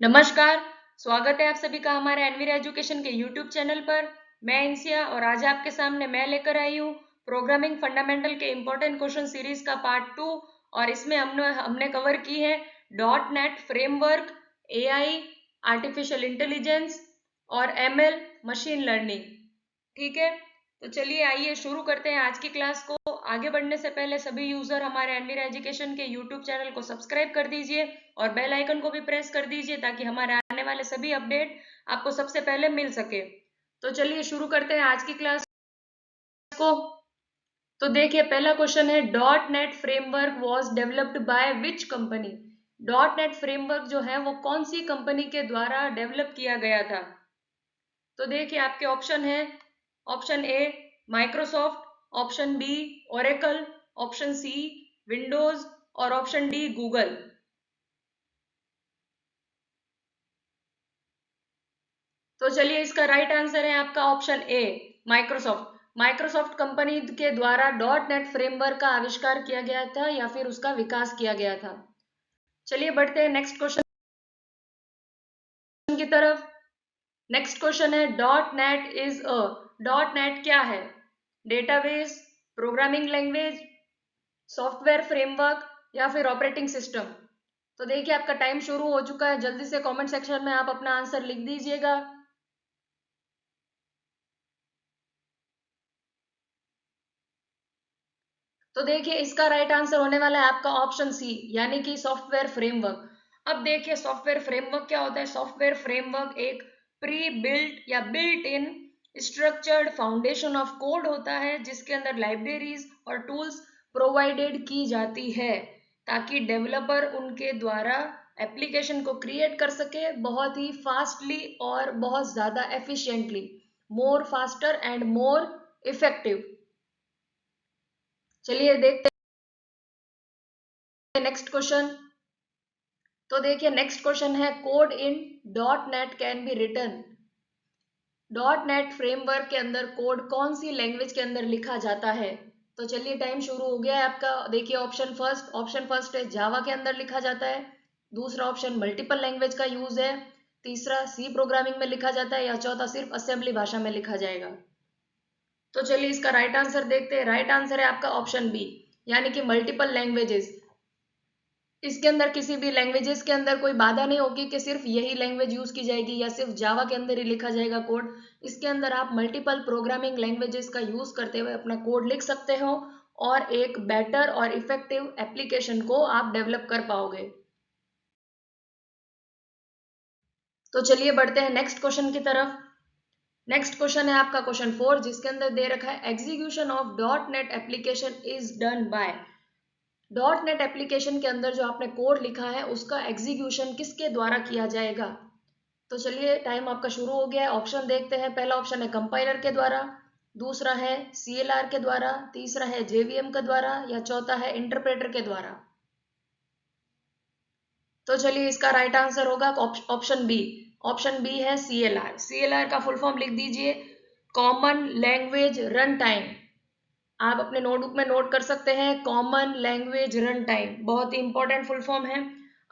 नमस्कार। स्वागत है आप सभी का हमारे एनवीर एजुकेशन के यूट्यूब चैनल पर। मैं इंसिया और आज आपके सामने मैं लेकर आई हूँ प्रोग्रामिंग फंडामेंटल के इम्पोर्टेंट क्वेश्चन सीरीज का पार्ट 2 और इसमें हमने कवर की है dot net framework, AI, artificial intelligence और एमएल मशीन लर्निंग। ठीक है, तो चलिए आइए शुरू करते हैं आज की क्लास को। आगे बढ़ने से पहले सभी यूजर हमारे एनवीर एजुकेशन के यूट्यूब चैनल को सब्सक्राइब कर दीजिए और बेल आइकन को भी प्रेस कर दीजिए ताकि हमारे आने वाले सभी अपडेट आपको सबसे पहले मिल सके। तो चलिए शुरू करते हैं आज की क्लास को। तो देखिए पहला क्वेश्चन है dot net framework was developed by which company. Dot net framework जो है वो कौन सी कंपनी के द्वारा डेवलप किया गया था। तो देखिए आपके ऑप्शन है, option A Microsoft, option B Oracle, option C Windows और ऑप्शन डी गूगल। तो चलिए इसका राइट आंसर है आपका option A Microsoft. Microsoft company के द्वारा डॉट नेट फ्रेमवर्क का आविष्कार किया गया था या फिर उसका विकास किया गया था। चलिए बढ़ते हैं नेक्स्ट क्वेश्चन की तरफ। नेक्स्ट क्वेश्चन है dot net is a. Dot net क्या है? Database, programming language, software framework या फिर ऑपरेटिंग सिस्टम। तो देखिए आपका टाइम शुरू हो चुका है, जल्दी से कमेंट सेक्शन में आप अपना आंसर लिख दीजिएगा। तो देखिए इसका राइट आंसर होने वाला है आपका ऑप्शन सी यानी कि सॉफ्टवेयर फ्रेमवर्क। अब देखिए सॉफ्टवेयर फ्रेमवर्क क्या होता है। सॉफ्टवेयर फ्रेमवर्क एक प्री बिल्ट या built in structured foundation of code होता है जिसके अंदर लाइब्रेरीज और टूल्स प्रोवाइडेड की जाती है ताकि डेवलपर उनके द्वारा एप्लीकेशन को क्रिएट कर सके बहुत ही फास्टली और बहुत ज्यादा efficiently, more faster and more effective. चलिए देखते हैं नेक्स्ट क्वेश्चन। तो देखिए नेक्स्ट क्वेश्चन है code in dot net can be written. Dot net framework के अंदर कोड कौन सी लैंग्वेज के अंदर लिखा जाता है। तो चलिए टाइम शुरू हो गया है आपका। देखिए ऑप्शन फर्स्ट है जावा के अंदर लिखा जाता है। दूसरा ऑप्शन मल्टीपल लैंग्वेज का यूज है। तीसरा सी प्रोग्रामिंग में लिखा जाता है या चौथा सिर्फ असेंबली भाषा में लिखा जाएगा। तो चलिए इसका राइट आंसर देखते हैं। राइट आंसर है आपका ऑप्शन बी यानी कि मल्टीपल लैंग्वेजेस। इसके अंदर किसी भी लैंग्वेजेस के अंदर कोई बाधा नहीं होगी कि सिर्फ यही लैंग्वेज यूज की जाएगी या सिर्फ जावा के अंदर ही लिखा जाएगा कोड। इसके अंदर आप मल्टीपल प्रोग्रामिंग लैंग्वेजेस का यूज करते हुए अपना कोड लिख सकते हो और एक बेटर और इफेक्टिव एप्लीकेशन को आप डेवलप कर पाओगे। तो चलिए बढ़ते हैं नेक्स्ट क्वेश्चन की तरफ। नेक्स्ट क्वेश्चन है आपका क्वेश्चन 4 जिसके अंदर दे रखा है execution of dot net application is done by. Dot net application के अंदर जो आपने कोड लिखा है उसका एग्जीक्यूशन किसके द्वारा किया जाएगा। तो चलिए टाइम आपका शुरू हो गया है। ऑप्शन देखते हैं। पहला ऑप्शन है कंपाइलर के द्वारा, दूसरा है सीएलआर के द्वारा, तीसरा है जेवीएम के द्वारा या चौथा है इंटरप्रेटर के द्वारा। तो चलिए इसका राइट आंसर होगा ऑप्शन बी। ऑप्शन बी है सीएलआर। सीएलआर का फुल फॉर्म लिख दीजिए, कॉमन लैंग्वेज रन टाइम। आप अपने नोटबुक में नोट कर सकते हैं, कॉमन लैंग्वेज रन टाइम बहुत ही इंपॉर्टेंट फुल फॉर्म है।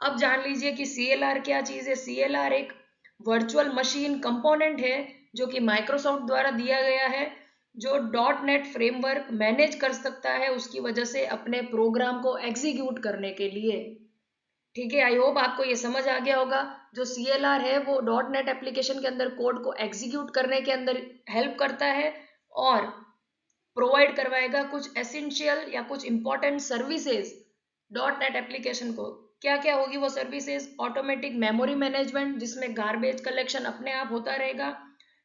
अब जान लीजिए कि सीएलआर क्या चीज है। सीएलआर एक वर्चुअल मशीन कंपोनेंट है जो कि माइक्रोसॉफ्ट द्वारा दिया गया है, जो डॉट नेट फ्रेमवर्क मैनेज कर सकता है उसकी वजह से अपने प्रोग्राम को एग्जीक्यूट करने के लिए। ठीक है, आई होप आपको ये समझ आ गया होगा। जो सीएलआर है वो डॉट नेट एप्लीकेशन के अंदर कोड को एग्जीक्यूट करने के अंदर हेल्प करता है और प्रोवाइड करवाएगा कुछ एसेंशियल या कुछ important services dot net application को। क्या क्या होगी वो सर्विसेज? ऑटोमेटिक मेमोरी मैनेजमेंट जिसमें गार्बेज कलेक्शन अपने आप होता रहेगा,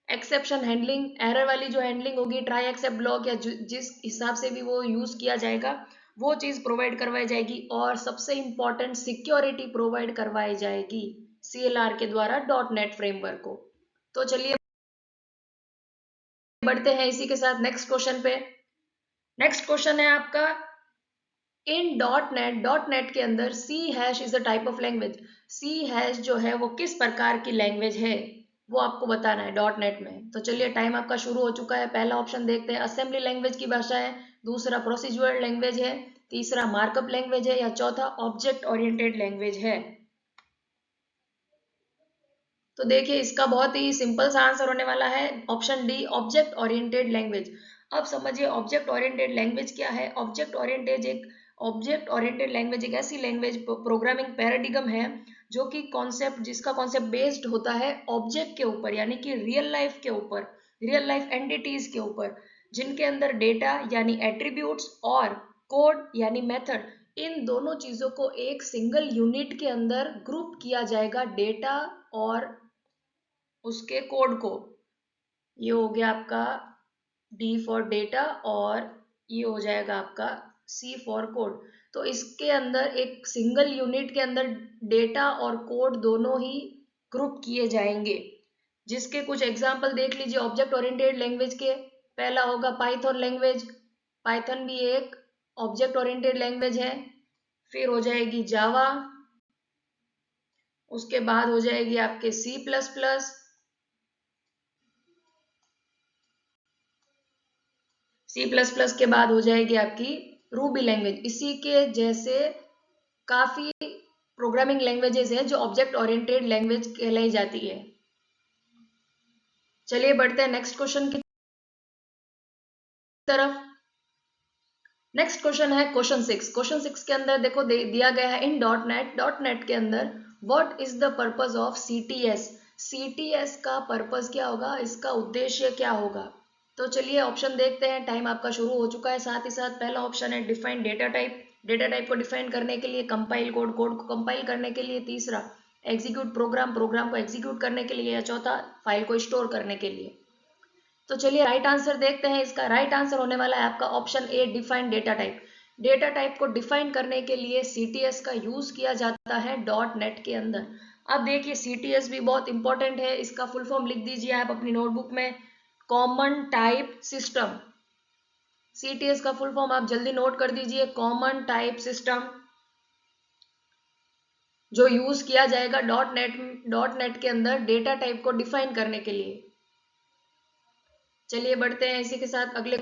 एक्सेप्शन हैंडलिंग, एरर वाली जो हैंडलिंग होगी, ट्राई एक्सेप्ट ब्लॉक या जिस हिसाब से भी वो यूज किया जाएगा वो चीज प्रोवाइड करवाई जाएगी और सबसे इंपॉर्टेंट सिक्योरिटी प्रोवाइड करवाई जाएगी सीएलआर के द्वारा डॉट नेट फ्रेमवर्क को। तो चलिए बढ़ते हैं इसी के साथ नेक्स्ट क्वेश्चन पे। नेक्स्ट क्वेश्चन है आपका इन डॉट नेट के अंदर C hash is a type of language. C hash जो है वो किस प्रकार की लैंग्वेज है वो आपको बताना है डॉट नेट में। तो चलिए टाइम आपका शुरू हो चुका है। पहला ऑप्शन देखते हैं, असेंबली लैंग्वेज की भाषा है, दूसरा प्रोसीजरल लैंग्वेज है, तीसरा मार्कअप लैंग्वेज है या चौथा ऑब्जेक्ट ओरिएंटेड लैंग्वेज है। तो देखिए इसका बहुत ही सिंपल सा आंसर होने वाला है option D, object oriented language. अब समझिए ऑब्जेक्ट ओरिएंटेड लैंग्वेज क्या है। ऑब्जेक्ट ओरिएंटेड लैंग्वेज एक ऐसी लैंग्वेज प्रोग्रामिंग पैराडिगम है जो कि जिसका कॉन्सेप्ट बेस्ड होता है ऑब्जेक्ट के ऊपर, यानी कि रियल लाइफ के ऊपर, रियल लाइफ एंटिटीज के ऊपर, जिनके अंदर डेटा यानी एट्रीब्यूट्स और कोड यानी मेथड, इन दोनों चीजों को एक सिंगल यूनिट के अंदर ग्रुप किया जाएगा, डेटा और उसके कोड को। ये हो गया आपका डी फॉर डेटा और ये हो जाएगा आपका सी फॉर कोड। तो इसके अंदर एक सिंगल यूनिट के अंदर डेटा और कोड दोनों ही ग्रुप किए जाएंगे, जिसके कुछ एग्जाम्पल देख लीजिए ऑब्जेक्ट ओरिएंटेड लैंग्वेज के। पहला होगा पाइथन लैंग्वेज, पाइथन भी एक ऑब्जेक्ट ओरिएंटेड लैंग्वेज है। फिर हो जाएगी जावा, उसके बाद हो जाएगी आपके C plus plus, C plus plus के बाद हो जाएगी आपकी रूबी लैंग्वेज। इसी के जैसे काफी प्रोग्रामिंग लैंग्वेजेस हैं जो ऑब्जेक्ट ओरिएंटेड लैंग्वेज कहलाई जाती है। चलिए बढ़ते हैं नेक्स्ट क्वेश्चन की तरफ। नेक्स्ट क्वेश्चन है क्वेश्चन 6। क्वेश्चन 6 के अंदर देखो दिया गया है इन डॉट नेट के अंदर what is the purpose of CTS. CTS का पर्पस क्या होगा, इसका उद्देश्य क्या होगा। तो चलिए ऑप्शन देखते हैं, टाइम आपका शुरू हो चुका है। साथ ही साथ पहला ऑप्शन है define data type, data type को डिफाइन करने के लिए, कंपाइल कोड, कोड को कंपाइल करने के लिए, तीसरा एग्जीक्यूट प्रोग्राम, प्रोग्राम को एग्जीक्यूट करने के लिए, या चौथा फाइल को स्टोर करने के लिए। तो चलिए राइट आंसर देखते हैं। इसका राइट आंसर होने वाला है आपका ऑप्शन ए, define data type. Data type को डिफाइन करने के लिए सीटीएस का यूज किया जाता है डॉट नेट के अंदर। अब देखिए सीटीएस भी बहुत इंपॉर्टेंट है, इसका फुल फॉर्म लिख दीजिए आप अपनी नोटबुक में, कॉमन टाइप सिस्टम। सीटीएस का फुल फॉर्म आप जल्दी नोट कर दीजिए, कॉमन टाइप सिस्टम, जो यूज किया जाएगा डॉट नेट के अंदर डेटा टाइप को डिफाइन करने के लिए। चलिए बढ़ते हैं इसी के साथ अगले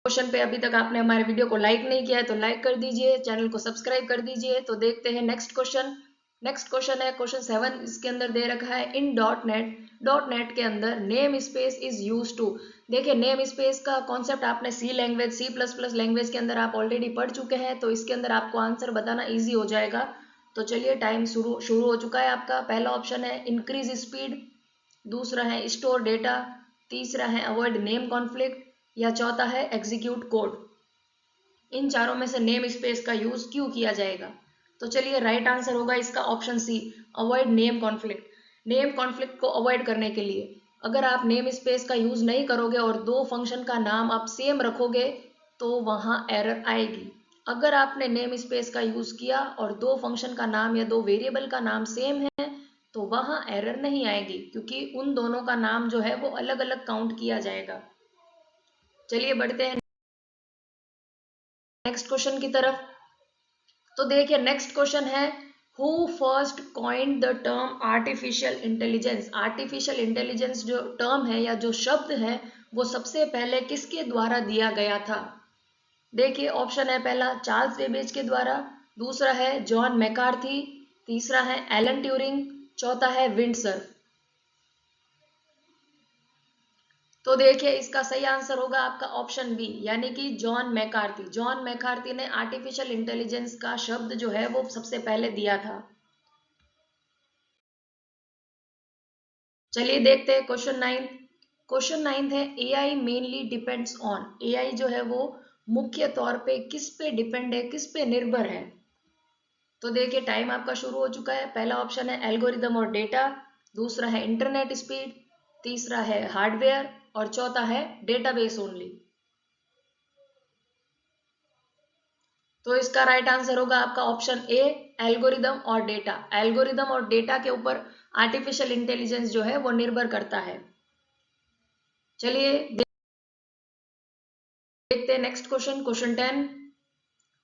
क्वेश्चन पे। अभी तक आपने हमारे वीडियो को लाइक नहीं किया है तो लाइक कर दीजिए, चैनल को सब्सक्राइब कर दीजिए। तो देखते हैं नेक्स्ट क्वेश्चन। नेक्स्ट क्वेश्चन है क्वेश्चन 7। इसके अंदर दे रखा है इन डॉट नेट के अंदर name space is use to. देखिए नेम स्पेस का कॉन्सेप्ट आपने C language, C plus plus language के अंदर आप ऑलरेडी पढ़ चुके हैं, तो इसके अंदर आपको आंसर बताना ईजी हो जाएगा। तो चलिए टाइम शुरू हो चुका है आपका। पहला ऑप्शन है इंक्रीज स्पीड, दूसरा है स्टोर डेटा, तीसरा है अवॉइड नेम कॉन्फ्लिक्ट, या चौथा है एग्जीक्यूट कोड। इन चारों में से नेम स्पेस का यूज क्यों किया जाएगा। तो चलिए राइट आंसर होगा इसका option C, avoid name conflict. Name conflict को अवॉइड करने के लिए अगर आप नेम स्पेस का यूज नहीं करोगे और दो फंक्शन का नाम आप सेम रखोगे तो वहां एरर आएगी। अगर आपने नेम स्पेस का यूज किया और दो फंक्शन का नाम या दो वेरिएबल का नाम सेम है तो वहां एरर नहीं आएगी, क्योंकि उन दोनों का नाम जो है वो अलग अलग काउंट किया जाएगा। चलिए बढ़ते हैं नेक्स्ट क्वेश्चन की तरफ। तो देखिए नेक्स्ट क्वेश्चन है who first coined the term artificial intelligence. Artificial intelligence जो टर्म है या जो शब्द है वो सबसे पहले किसके द्वारा दिया गया था। देखिए ऑप्शन है पहला चार्ल्स बेबेज के द्वारा, दूसरा है जॉन मैकार्थी, तीसरा है एलन ट्यूरिंग, चौथा है विंडसर। तो देखिए इसका सही आंसर होगा आपका ऑप्शन बी, यानी कि जॉन मैकार्थी। जॉन मैकार्थी ने आर्टिफिशियल इंटेलिजेंस का शब्द जो है वो सबसे पहले दिया था। चलिए देखते हैं क्वेश्चन 9। क्वेश्चन 9 है AI mainly depends on. AI जो है वो मुख्य तौर पे किस पे डिपेंड है, किस पे निर्भर है। तो देखिए टाइम आपका शुरू हो चुका है। पहला ऑप्शन है एल्गोरिदम और डेटा, दूसरा है इंटरनेट स्पीड, तीसरा है हार्डवेयर और चौथा है डेटाबेस ओनली। तो इसका राइट आंसर होगा आपका ऑप्शन ए, एल्गोरिदम और डेटा। एल्गोरिदम और डेटा के ऊपर आर्टिफिशियल इंटेलिजेंस जो है वो निर्भर करता है। चलिए देखते हैं नेक्स्ट क्वेश्चन, क्वेश्चन 10।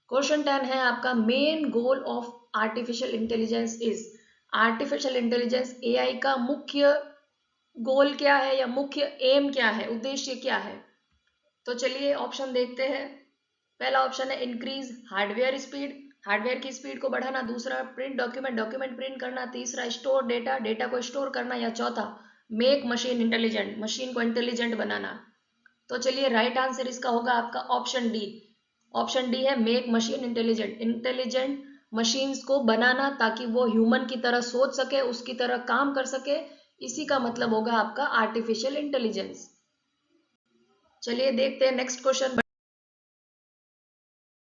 क्वेश्चन 10 है आपका main goal of artificial intelligence is. Artificial intelligence AI का मुख्य गोल क्या है या मुख्य एम क्या है, उद्देश्य क्या है। तो चलिए ऑप्शन देखते हैं। पहला ऑप्शन है इंक्रीज हार्डवेयर स्पीड, हार्डवेयर की स्पीड को बढ़ाना, दूसरा प्रिंट डॉक्यूमेंट, डॉक्यूमेंट प्रिंट करना, तीसरा स्टोर डेटा, डेटा को स्टोर करना, या चौथा मेक मशीन इंटेलिजेंट, मशीन को इंटेलिजेंट बनाना। तो चलिए राइट आंसर इसका होगा आपका ऑप्शन डी। ऑप्शन डी है make machine intelligent, intelligent machines को बनाना ताकि वो ह्यूमन की तरह सोच सके, उसकी तरह काम कर सके, इसी का मतलब होगा आपका आर्टिफिशियल इंटेलिजेंस। चलिए देखते हैं नेक्स्ट क्वेश्चन,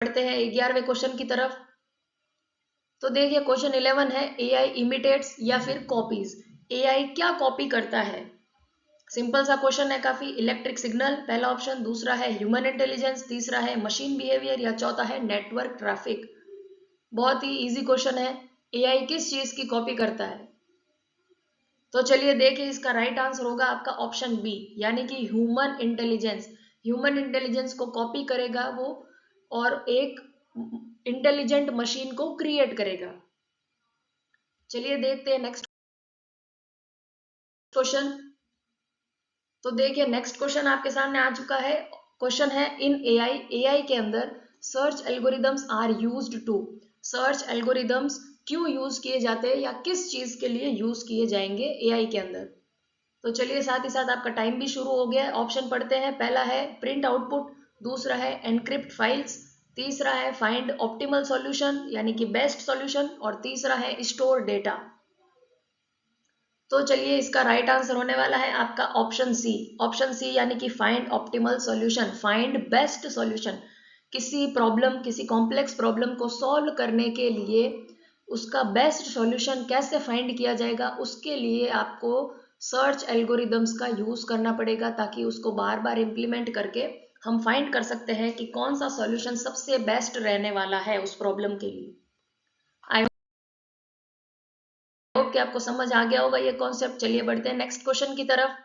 बढ़ते हैं 11वें क्वेश्चन की तरफ। तो देखिए क्वेश्चन 11 है एआई इमिटेट्स या फिर कॉपीज, एआई क्या कॉपी करता है। सिंपल सा क्वेश्चन है काफी। इलेक्ट्रिक सिग्नल पहला ऑप्शन, दूसरा है ह्यूमन इंटेलिजेंस, तीसरा है मशीन बिहेवियर, या चौथा है नेटवर्क ट्रैफिक। बहुत ही इजी क्वेश्चन है, एआई किस चीज की कॉपी करता है। तो चलिए देखिए इसका राइट आंसर होगा आपका ऑप्शन बी, यानी कि ह्यूमन इंटेलिजेंस। ह्यूमन इंटेलिजेंस को कॉपी करेगा वो और एक इंटेलिजेंट मशीन को क्रिएट करेगा। चलिए देखते हैं नेक्स्ट क्वेश्चन। तो देखिए नेक्स्ट क्वेश्चन आपके सामने आ चुका है। क्वेश्चन है इन एआई, एआई के अंदर search algorithms are used to, search algorithms क्यों यूज किए जाते हैं या किस चीज के लिए यूज किए जाएंगे एआई के अंदर। तो चलिए साथ ही साथ आपका टाइम भी शुरू हो गया है। ऑप्शन पढ़ते हैं। पहला है प्रिंट आउटपुट, दूसरा है एनक्रिप्ट फाइल्स, तीसरा है फाइंड ऑप्टिमल सॉल्यूशन यानी कि बेस्ट सॉल्यूशन, और तीसरा है स्टोर डेटा। तो चलिए इसका राइट आंसर होने वाला है आपका ऑप्शन सी। ऑप्शन सी यानी कि find optimal solution, find best solution. किसी प्रॉब्लम, किसी कॉम्प्लेक्स प्रॉब्लम को सॉल्व करने के लिए उसका बेस्ट सॉल्यूशन कैसे फाइंड किया जाएगा, उसके लिए आपको सर्च एल्गोरिदम्स का यूज करना पड़ेगा ताकि उसको बार बार इम्प्लीमेंट करके हम फाइंड कर सकते हैं कि कौन सा सॉल्यूशन सबसे बेस्ट रहने वाला है उस प्रॉब्लम के लिए। आई होप कि आपको समझ आ गया होगा ये कॉन्सेप्ट। चलिए बढ़ते हैं नेक्स्ट क्वेश्चन की तरफ।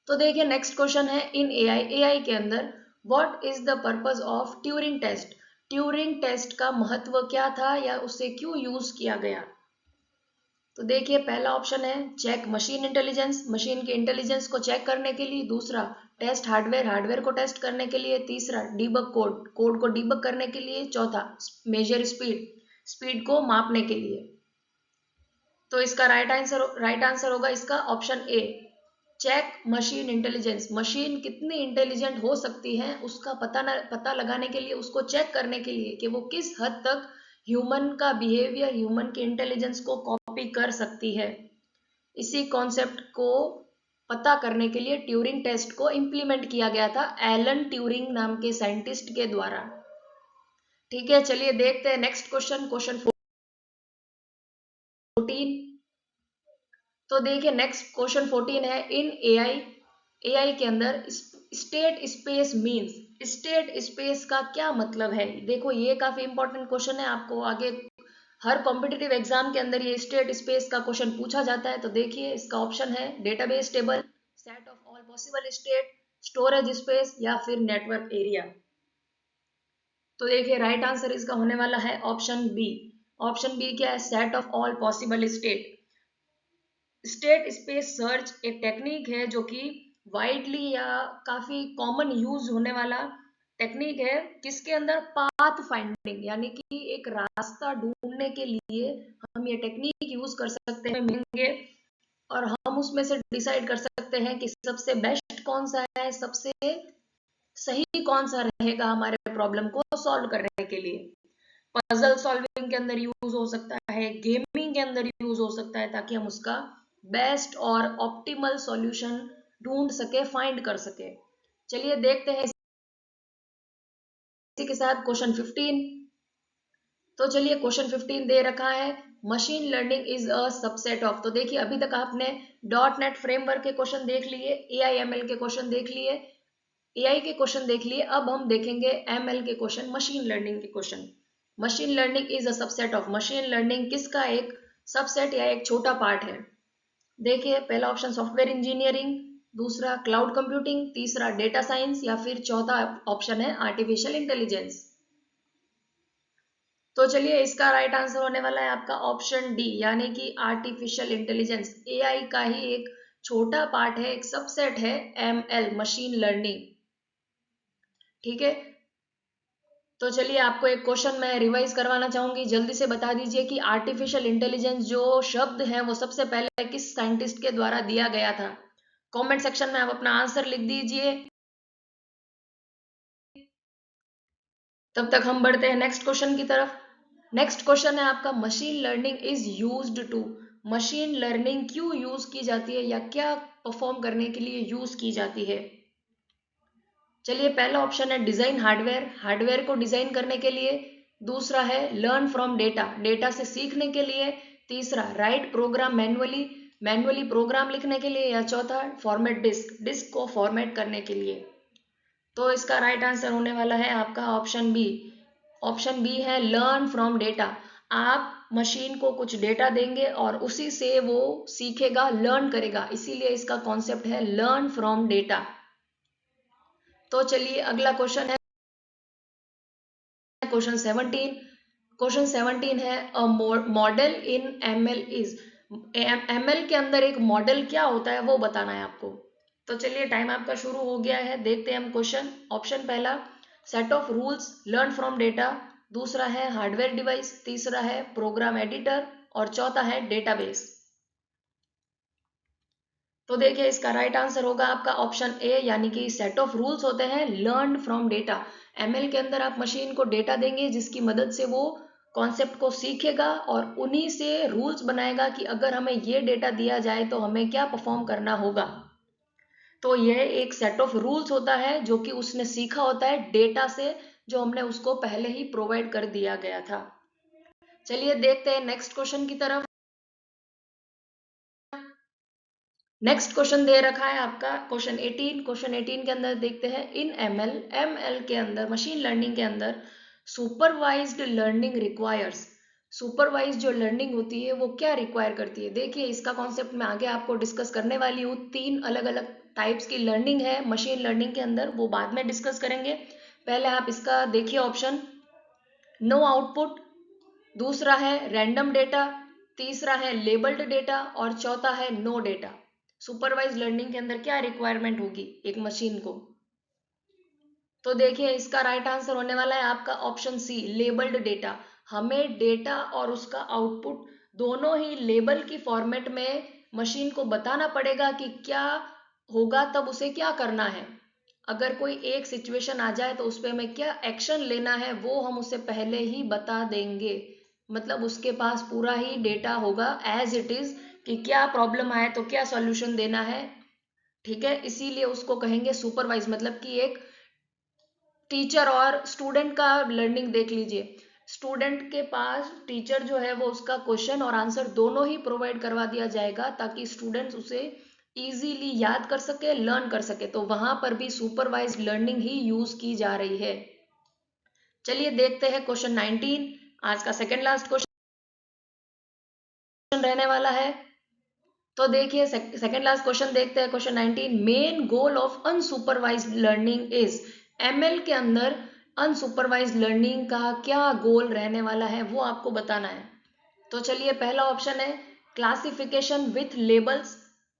तो देखिए नेक्स्ट क्वेश्चन है इन एआई, एआई के अंदर what is the purpose of Turing test, Turing test का महत्व क्या था या उसे क्यों यूज किया गया। तो देखिए पहला ऑप्शन है चेक मशीन इंटेलिजेंस, मशीन के इंटेलिजेंस को चेक करने के लिए, दूसरा टेस्ट हार्डवेयर, हार्डवेयर को टेस्ट करने के लिए, तीसरा डीबग कोड, कोड को डीबग करने के लिए, चौथा मेजर स्पीड, स्पीड को मापने के लिए। तो इसका राइट आंसर होगा इसका option A, check machine intelligence. Machine कितनी इंटेलिजेंट हो सकती है उसका पता लगाने के लिए, उसको चेक करने के लिए कि वो किस हद तक ह्यूमन का बिहेवियर, ह्यूमन की इंटेलिजेंस को कॉपी कर सकती है। इसी कॉन्सेप्ट को पता करने के लिए ट्यूरिंग टेस्ट को इंप्लीमेंट किया गया था एलन ट्यूरिंग नाम के साइंटिस्ट के द्वारा। ठीक है चलिए देखते हैं नेक्स्ट क्वेश्चन, क्वेश्चन 14। तो देखिए नेक्स्ट क्वेश्चन 14 है इन एआई, एआई के अंदर state space means, state space का क्या मतलब है। देखो ये काफी इंपॉर्टेंट क्वेश्चन है, आपको आगे हर कॉम्पिटिटिव एग्जाम के अंदर ये स्टेट स्पेस का क्वेश्चन पूछा जाता है। तो देखिए इसका ऑप्शन है database table, set of all possible state, storage space, या फिर नेटवर्क एरिया। तो देखिए राइट आंसर इसका होने वाला है ऑप्शन बी। ऑप्शन बी क्या है, set of all possible state. State space search एक टेक्निक है जो कि वाइडली या काफी कॉमन यूज होने वाला टेक्निक है, किसके अंदर पाथ फाइंडिंग यानी कि एक रास्ता ढूंढने के लिए हम ये टेक्निक यूज कर सकते हैं, मिलेंगे और हम उसमें से डिसाइड कर सकते हैं कि सबसे बेस्ट कौन सा है, सबसे सही कौन सा रहेगा हमारे प्रॉब्लम को सॉल्व करने के लिए। पजल सॉल्विंग के अंदर यूज हो सकता है, गेमिंग के अंदर यूज हो सकता है, ताकि हम उसका बेस्ट और ऑप्टिमल सॉल्यूशन ढूंढ सके, फाइंड कर सके। चलिए देखते हैं इसी के साथ क्वेश्चन 15। तो चलिए क्वेश्चन 15 दे रखा है machine learning is a subset of. तो देखिए अभी तक आपने डॉट नेट फ्रेमवर्क के क्वेश्चन देख लिए, AIML के क्वेश्चन देख लिए, एआई के क्वेश्चन देख लिए, अब हम देखेंगे ML के क्वेश्चन, मशीन लर्निंग के question. Machine learning is a subset of, machine learning किसका एक सबसेट या एक छोटा पार्ट है। देखिए पहला ऑप्शन सॉफ्टवेयर इंजीनियरिंग, दूसरा क्लाउड कंप्यूटिंग, तीसरा डेटा साइंस, या फिर चौथा ऑप्शन है आर्टिफिशियल इंटेलिजेंस। तो चलिए इसका राइट आंसर होने वाला है आपका ऑप्शन डी, यानी कि आर्टिफिशियल इंटेलिजेंस एआई का ही एक छोटा पार्ट है, एक सबसेट है ML, मशीन लर्निंग। ठीक है तो चलिए आपको एक क्वेश्चन मैं रिवाइज करवाना चाहूंगी, जल्दी से बता दीजिए कि आर्टिफिशियल इंटेलिजेंस जो शब्द है वो सबसे पहले किस साइंटिस्ट के द्वारा दिया गया था। कमेंट सेक्शन में आप अपना आंसर लिख दीजिए। तब तक हम बढ़ते हैं नेक्स्ट क्वेश्चन की तरफ। नेक्स्ट क्वेश्चन है आपका, machine learning is used to. Machine learning क्यों यूज की जाती है या क्या परफॉर्म करने के लिए यूज की जाती है। चलिए पहला ऑप्शन है डिजाइन हार्डवेयर, हार्डवेयर को डिजाइन करने के लिए। दूसरा है लर्न फ्रॉम डेटा, डेटा से सीखने के लिए। तीसरा write program manually, manually program लिखने के लिए। या चौथा फॉर्मेट डिस्क, डिस्क को फॉर्मेट करने के लिए। तो इसका राइट आंसर होने वाला है आपका ऑप्शन बी। ऑप्शन बी है लर्न फ्रॉम डेटा। आप मशीन को कुछ डेटा देंगे और उसी से वो सीखेगा, लर्न करेगा, इसीलिए इसका कॉन्सेप्ट है लर्न फ्रॉम डेटा। तो चलिए अगला क्वेश्चन है क्वेश्चन 17। क्वेश्चन 17 है a model in ML is. ML के अंदर एक मॉडल क्या होता है वो बताना है आपको। तो चलिए टाइम आपका शुरू हो गया है, देखते हैं हम क्वेश्चन। ऑप्शन पहला set of rules learn from data. दूसरा है हार्डवेयर डिवाइस। तीसरा है प्रोग्राम एडिटर। और चौथा है डेटाबेस। तो देखिए इसका राइट आंसर होगा आपका ऑप्शन ए, यानी कि सेट ऑफ रूल्स होते हैं लर्न फ्रॉम डेटा। एमएल के अंदर आप मशीन को डेटा देंगे जिसकी मदद से वो कॉन्सेप्ट को सीखेगा और उन्हीं से रूल्स बनाएगा कि अगर हमें ये डेटा दिया जाए तो हमें क्या परफॉर्म करना होगा। तो यह एक सेट ऑफ रूल्स होता है जो कि उसने सीखा होता है डेटा से, जो हमने उसको पहले ही प्रोवाइड कर दिया गया था। चलिए देखते हैं नेक्स्ट क्वेश्चन की तरफ। नेक्स्ट क्वेश्चन दे रखा है आपका क्वेश्चन 18। क्वेश्चन 18 के अंदर देखते हैं इन एमएल, एमएल के अंदर मशीन लर्निंग के अंदर सुपरवाइज्ड लर्निंग रिक्वायर्स। सुपरवाइज्ड जो लर्निंग होती है वो क्या रिक्वायर करती है। देखिए इसका कॉन्सेप्ट मैं आगे आपको डिस्कस करने वाली हूँ। 3 अलग अलग टाइप्स की लर्निंग है मशीन लर्निंग के अंदर, वो बाद में डिस्कस करेंगे। पहले आप इसका देखिए ऑप्शन, नो आउटपुट। दूसरा है रैंडम डेटा। तीसरा है लेबल्ड डेटा। और चौथा है नो डेटा। सुपरवाइज लर्निंग के अंदर क्या रिक्वायरमेंट होगी एक मशीन को। तो देखिए इसका राइट आंसर होने वाला है आपका ऑप्शन सी, लेबल्ड डेटा। हमें डेटा और उसका आउटपुट दोनों ही लेबल की फॉर्मेट में मशीन को बताना पड़ेगा कि क्या होगा, तब उसे क्या करना है। अगर कोई एक सिचुएशन आ जाए तो उस पर हमें क्या एक्शन लेना है वो हम उसे पहले ही बता देंगे। मतलब उसके पास पूरा ही डेटा होगा एज इट इज कि क्या प्रॉब्लम आए तो क्या सॉल्यूशन देना है। ठीक है, इसीलिए उसको कहेंगे सुपरवाइज। मतलब कि एक टीचर और स्टूडेंट का लर्निंग देख लीजिए। स्टूडेंट के पास टीचर जो है वो उसका क्वेश्चन और आंसर दोनों ही प्रोवाइड करवा दिया जाएगा ताकि स्टूडेंट्स उसे इजीली याद कर सके, लर्न कर सके। तो वहां पर भी सुपरवाइज्ड लर्निंग ही यूज की जा रही है। चलिए देखते हैं क्वेश्चन 19, आज का सेकेंड लास्ट क्वेश्चन रहने वाला है। तो देखिए सेकेंड लास्ट क्वेश्चन देखते हैं question 19। Main goal of unsupervised learning is. ML के अंदर अनसुपरवाइज्ड लर्निंग का क्या गोल रहने वाला है वो आपको बताना है। तो चलिए पहला ऑप्शन है क्लासिफिकेशन विथ लेबल्स।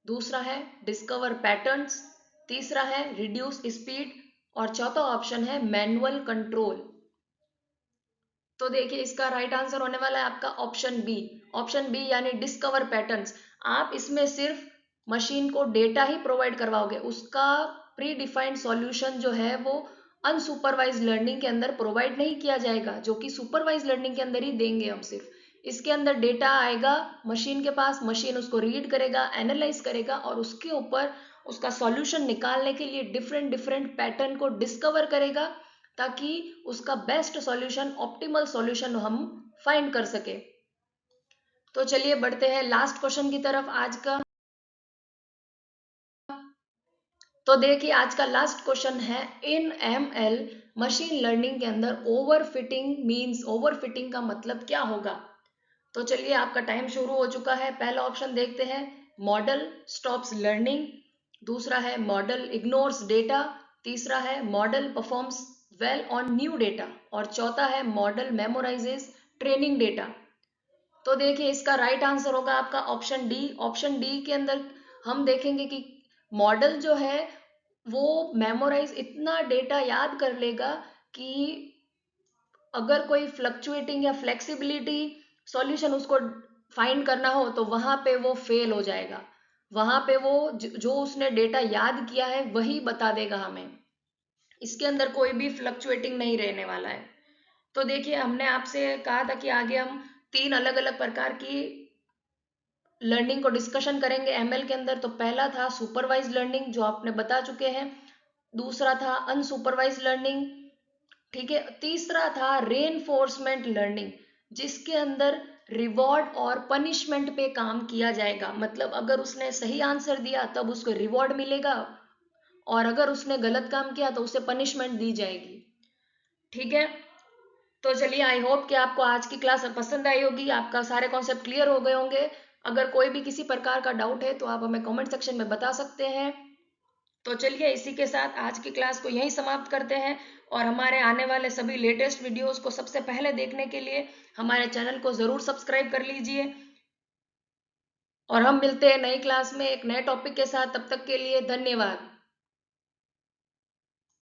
दूसरा है डिस्कवर पैटर्न्स। तीसरा है रिड्यूस स्पीड। और चौथा ऑप्शन है मैनुअल कंट्रोल। तो देखिए इसका राइट आंसर होने वाला है आपका ऑप्शन बी। ऑप्शन बी यानी डिस्कवर पैटर्न्स। आप इसमें सिर्फ मशीन को डेटा ही प्रोवाइड करवाओगे, उसका प्री डिफाइंड सॉल्यूशन जो है वो अनसुपरवाइज लर्निंग के अंदर प्रोवाइड नहीं किया जाएगा, जो कि सुपरवाइज लर्निंग के अंदर ही देंगे हम सिर्फ। इसके अंदर डेटा आएगा मशीन के पास, मशीन उसको रीड करेगा, एनालाइज करेगा और उसके ऊपर उसका सॉल्यूशन निकालने के लिए डिफरेंट डिफरेंट पैटर्न को डिस्कवर करेगा ताकि उसका बेस्ट सॉल्यूशन, ऑप्टिमल सॉल्यूशन हम फाइंड कर सके। तो चलिए बढ़ते हैं लास्ट क्वेश्चन की तरफ आज का। तो देखिए आज का लास्ट क्वेश्चन है इन एमएल मशीन लर्निंग के अंदर ओवरफिटिंग मींस, ओवरफिटिंग का मतलब क्या होगा। तो चलिए आपका टाइम शुरू हो चुका है। पहला ऑप्शन देखते हैं, मॉडल स्टॉप्स लर्निंग। दूसरा है मॉडल इग्नोर्स डेटा। तीसरा है model performs well on new data. और चौथा है मॉडल मेमोराइजेस ट्रेनिंग डेटा। तो देखिए इसका राइट आंसर होगा आपका ऑप्शन डी। ऑप्शन डी के अंदर हम देखेंगे कि मॉडल जो है वो मेमोराइज इतना डेटा याद कर लेगा कि अगर कोई फ्लक्चुएटिंग या फ्लेक्सिबिलिटी सॉल्यूशन उसको फाइंड करना हो तो वहां पे वो फेल हो जाएगा। वहां पे वो जो उसने डेटा याद किया है वही बता देगा हमें, इसके अंदर कोई भी फ्लक्चुएटिंग नहीं रहने वाला है। तो देखिए, हमने आपसे कहा था कि आगे हम 3 अलग अलग प्रकार की लर्निंग को डिस्कशन करेंगे एमएल के अंदर। तो पहला था सुपरवाइज लर्निंग, जो आपने बता चुके हैं। दूसरा था अनसुपरवाइज लर्निंग, ठीक है। तीसरा था रेनफोर्समेंट लर्निंग, जिसके अंदर रिवॉर्ड और पनिशमेंट पे काम किया जाएगा। मतलब अगर उसने सही आंसर दिया तब उसको रिवॉर्ड मिलेगा, और अगर उसने गलत काम किया तो उसे पनिशमेंट दी जाएगी, ठीक है। तो चलिए, आई होप कि आपको आज की क्लास पसंद आई होगी, आपका सारे कॉन्सेप्ट क्लियर हो गए होंगे। अगर कोई भी किसी प्रकार का डाउट है तो आप हमें कमेंट सेक्शन में बता सकते हैं। तो चलिए, इसी के साथ आज की क्लास को यहीं समाप्त करते हैं, और हमारे आने वाले सभी लेटेस्ट वीडियोस को सबसे पहले देखने के लिए हमारे चैनल को ज़रूर सब्सक्राइब कर लीजिए। और हम मिलते हैं नई क्लास में एक नए टॉपिक के साथ। तब तक के लिए धन्यवाद।